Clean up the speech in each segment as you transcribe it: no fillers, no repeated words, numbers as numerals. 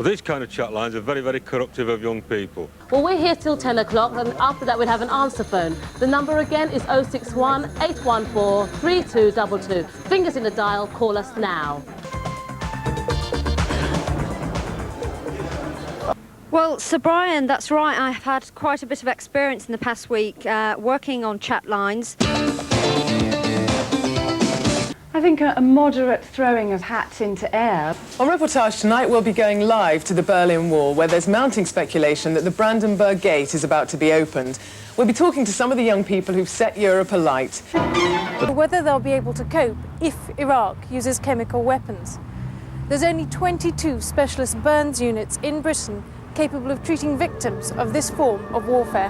these kind of chat lines are very, very corruptive of young people. Well, we're here till 10 o'clock, and after that we'll have an answer phone. The number again is 061 814 3222. Fingers in the dial, call us now. Well, Sir Brian, that's right. I've had quite a bit of experience in the past week working on chat lines. I think a moderate throwing of hats into air. On Reportage tonight, we'll be going live to the Berlin Wall, where there's mounting speculation that the Brandenburg Gate is about to be opened. We'll be talking to some of the young people who've set Europe alight. Whether they'll be able to cope if Iraq uses chemical weapons. There's only 22 specialist burns units in Britain capable of treating victims of this form of warfare.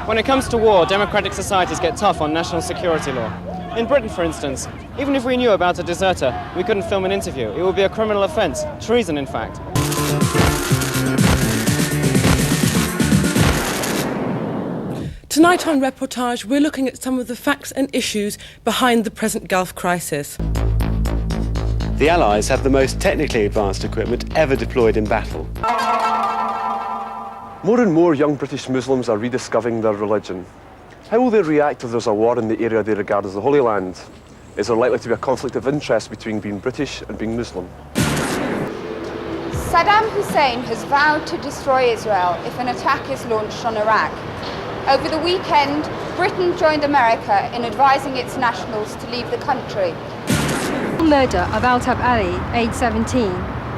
When it comes to war, democratic societies get tough on national security law. In Britain, for instance, even if we knew about a deserter, we couldn't film an interview. It would be a criminal offence, treason in fact. Tonight on Reportage, we're looking at some of the facts and issues behind the present Gulf crisis. The Allies have the most technically advanced equipment ever deployed in battle. More and more young British Muslims are rediscovering their religion. How will they react if there's a war in the area they regard as the Holy Land? Is there likely to be a conflict of interest between being British and being Muslim? Saddam Hussein has vowed to destroy Israel if an attack is launched on Iraq. Over the weekend, Britain joined America in advising its nationals to leave the country. The murder of Altab Ali, aged 17,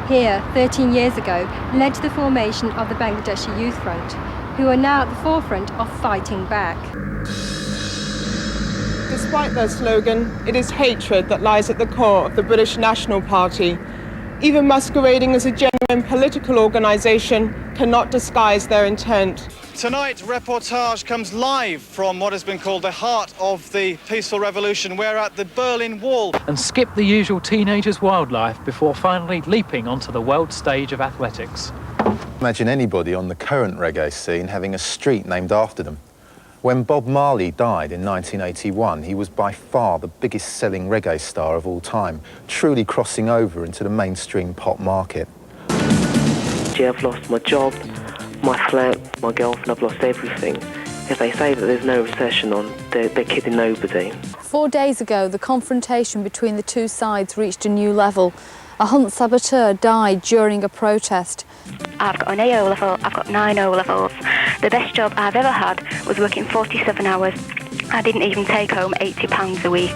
here 13 years ago, led to the formation of the Bangladeshi Youth Front, who are now at the forefront of fighting back. Despite their slogan, it is hatred that lies at the core of the British National Party. Even masquerading as a genuine political organisation cannot disguise their intent. Tonight, Reportage comes live from what has been called the heart of the peaceful revolution. We're at the Berlin Wall. And skip the usual teenagers' wildlife before finally leaping onto the world stage of athletics. Imagine anybody on the current reggae scene having a street named after them. When Bob Marley died in 1981, he was by far the biggest selling reggae star of all time, truly crossing over into the mainstream pop market. I've lost my job, my flat, my girlfriend, I've lost everything. If they say that there's no recession on, they're kidding nobody. 4 days ago, the confrontation between the two sides reached a new level. A hunt saboteur died during a protest. I've got an A O-level, I've got 9 O-levels. The best job I've ever had was working 47 hours. I didn't even take home £80 a week.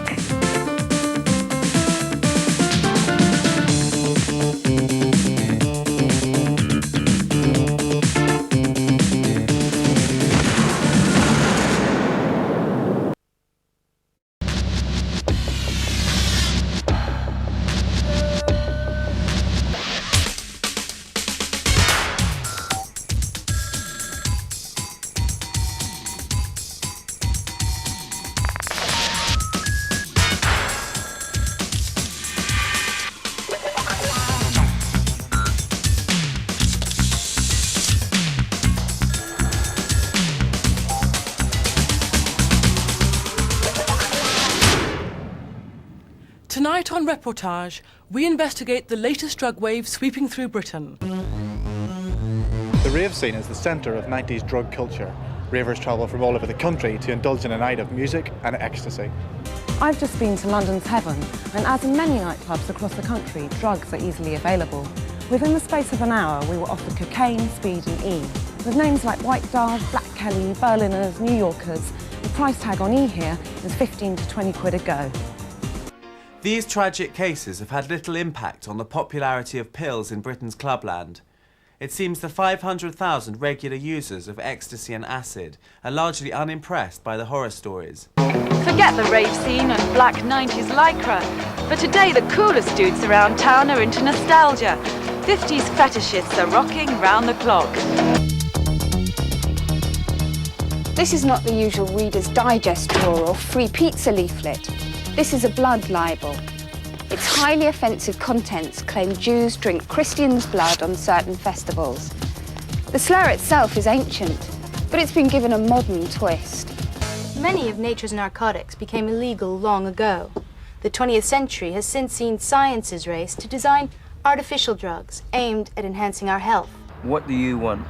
Tonight on Reportage, we investigate the latest drug wave sweeping through Britain. The rave scene is the centre of 90s drug culture. Ravers travel from all over the country to indulge in a night of music and ecstasy. I've just been to London's Heaven, and as in many nightclubs across the country, drugs are easily available. Within the space of an hour, we were offered cocaine, speed and E. With names like White Dove, Black Kelly, Berliners, New Yorkers, the price tag on E here is 15 to 20 quid a go. These tragic cases have had little impact on the popularity of pills in Britain's clubland. It seems the 500,000 regular users of ecstasy and acid are largely unimpressed by the horror stories. Forget the rave scene and black 90s lycra. For today, the coolest dudes around town are into nostalgia. 50s fetishists are rocking round the clock. This is not the usual Reader's Digest drawer or free pizza leaflet. This is a blood libel. Its highly offensive contents claim Jews drink Christians' blood on certain festivals. The slur itself is ancient, but it's been given a modern twist. Many of nature's narcotics became illegal long ago. The 20th century has since seen science's race to design artificial drugs aimed at enhancing our health. What do you want?